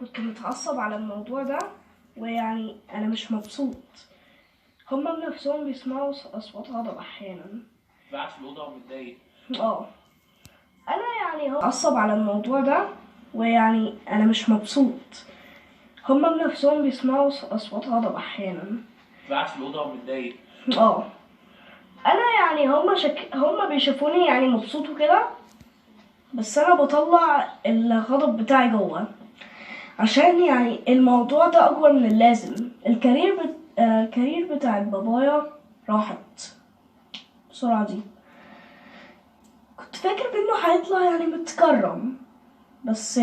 كنت متعصب على الموضوع ده، ويعني انا مش مبسوط. هما بنفسهم بيسمعوا اصوات غضب احيانا. قاعد في الاوضه ومتضايق. انا يعني هو متعصب على الموضوع ده، ويعني انا مش مبسوط. هما بنفسهم بيسمعوا اصوات غضب احيانا. قاعد في الاوضه ومتضايق. انا يعني هما بيشوفوني يعني مبسوط وكده، بس انا بطلع الغضب بتاعي جوه، عشان يعني الموضوع ده اكبر من اللازم. الكارير بتاع بابايا راحت بسرعة دي. كنت فاكر انه هيطلع يعني متكرم، بس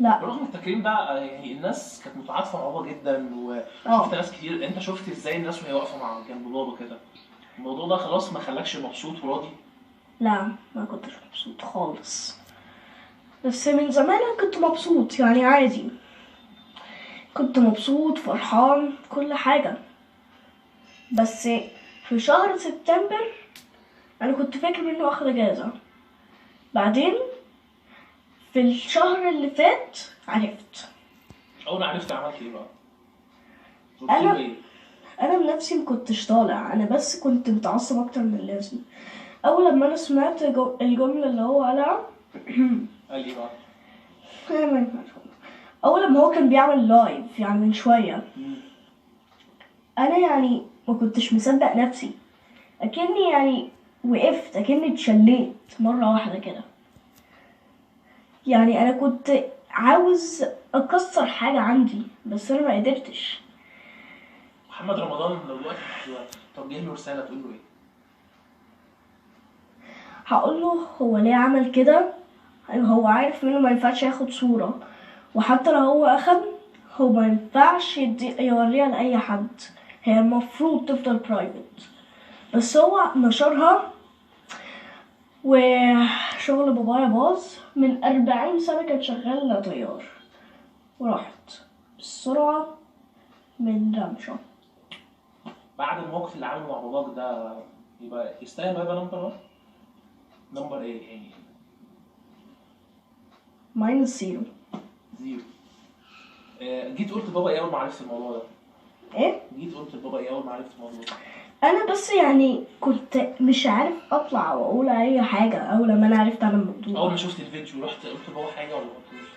لا. رغم التكريم ده يعني الناس كانت متعاطفه مع بابا جدا، وشفت ناس كتير. انت شفت ازاي الناس وهي واقفه مع جنب بابا كده؟ الموضوع ده خلاص ما خلاكش مبسوط وراضي؟ لا، ما كنتش مبسوط خالص، بس من زمان انا كنت مبسوط يعني عادي. كنت مبسوط فرحان كل حاجة، بس في شهر سبتمبر انا كنت فاكر انه اخد اجازة. بعدين في الشهر اللي فات عرفت. اول ما عرفت عملت ايه بقى؟ انا بنفسي مكنتش طالع، انا بس كنت متعصب اكتر من اللازم. اول لما انا سمعت الجملة اللي هو قالها قال لي بقى اول لما هو كان بيعمل لايف يعني من شوية، انا يعني ما كنتش مصدق نفسي. اكني يعني وقفت، اكني اتشليت مرة واحدة كده. يعني انا كنت عاوز اكسر حاجة عندي، بس انا ما قدرتش. محمد رمضان لو دلوقتي توجه له رساله تقول له ايه؟ هقول له هو ليه عمل كده. هو عارف انه ما ينفعش ياخد صورة، وحتى لو هو اخد، هو ما ينفعش يوريها لاي حد. هي المفروض تفضل برايفت، بس هو نشرها وشغل بابايا باظ. من 40 سنة كان شغال طيار، وراحت بسرعة من رمشة. بعد الموقف اللي عمله مع باباك ده يبقى يستاهل يبقى نمبر 1؟ نمبر ايه يعني؟ -0. جيت قلت لبابا ايه اول ما عرفت الموضوع ده؟ ايه؟ جيت قلت لبابا ايه اول ما عرفت الموضوع ده؟ انا بس يعني كنت مش عارف اطلع واقول اي حاجة. اول لما انا عرفت عن الموضوع، اول ما شفت الفيديو رحت قلت لبابا حاجه ولا ما قلتلوش؟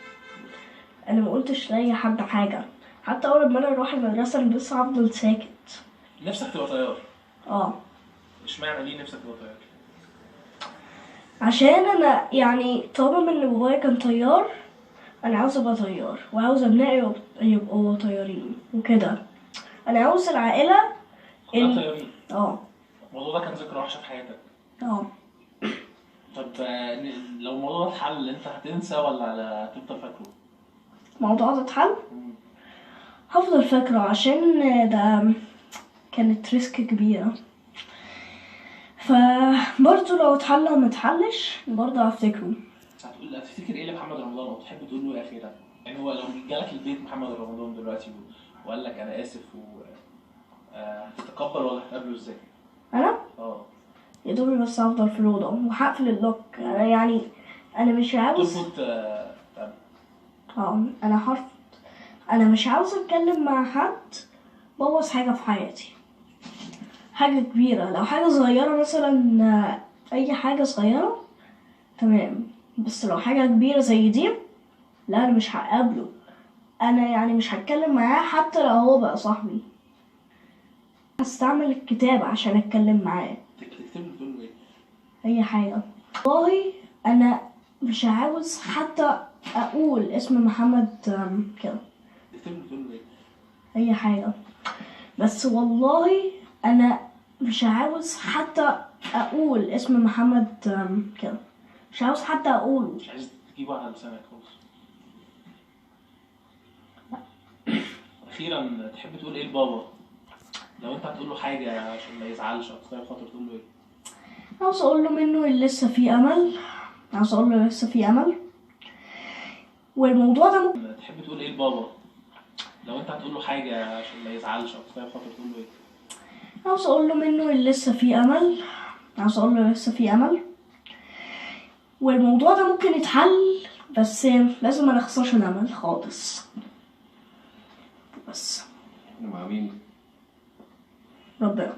انا ما قلتش لاي حد حاجة. حتى اول لما انا اروح المدرسة انا بس هفضل ساكت. نفسك تبقى طيار؟ اه. اشمعنى ليه نفسك تبقى طيار؟ عشان انا يعني طالما ان بابايا كان طيار، انا عاوز ابقى طيار، وعاوز ابنائي يبقوا طيارين وكده. انا عاوز العائلة كلها طيارين؟ الموضوع ده كان ذكرى وحشه في حياتك؟ اه. طب لو الموضوع ده اتحل انت هتنسى ولا هتفضل فاكره؟ الموضوع ده اتحل، هفضل فاكره، عشان ده كانت ريسك كبيرة. فبرضه لو اتحل او متحلش برضه هفتكره. هتفتكر ايه لمحمد رمضان او تحب تقول له ايه اخيرا؟ يعني هو لو جالك البيت محمد رمضان دلوقتي وقال لك انا اسف هتتقبل ولا هتقابله ازاي؟ انا يا دوبي بس هفضل في الاوضه وهقفل اللوك. انا مش عاوز ترفض انا هرفض. انا مش عاوز اتكلم مع حد بوظ حاجه في حياتي، حاجه كبيره. لو حاجه صغيره مثلا، اي حاجه صغيره تمام، بس لو حاجه كبيره زي دي، لا انا مش هقابله. انا يعني مش هتكلم معاه حتى لو هو بقى صاحبي. هستعمل الكتاب عشان اتكلم معاه. تكتب له تقول له ايه؟ اي حاجه. والله انا مش عاوز حتى اقول اسم محمد كده. تكتب له تقول له ايه؟ اي حاجه. بس والله انا مش عاوز حتى اقول اسم محمد كده. مش عاوز حتى اقوله. مش عايز تجيبه على لسانك خالص؟ اخيرا تحب تقول ايه لبابا؟ لو انت هتقول له حاجه عشان ما يزعلش او تطيب خاطر تقول له ايه؟ عاوز اقول له منه لسه في امل. عاوز اقول له لسه في امل، والموضوع ده تحب تقول ايه لبابا؟ لو انت هتقول له حاجه عشان ما يزعلش او تطيب خاطر تقول له ايه؟ عاوز اقول له منه لسه في امل. عاوز اقول له لسه في امل، والموضوع ده ممكن يتحل بس لازم ما نخسرش الامل خالص. بس مع مين؟ ربنا.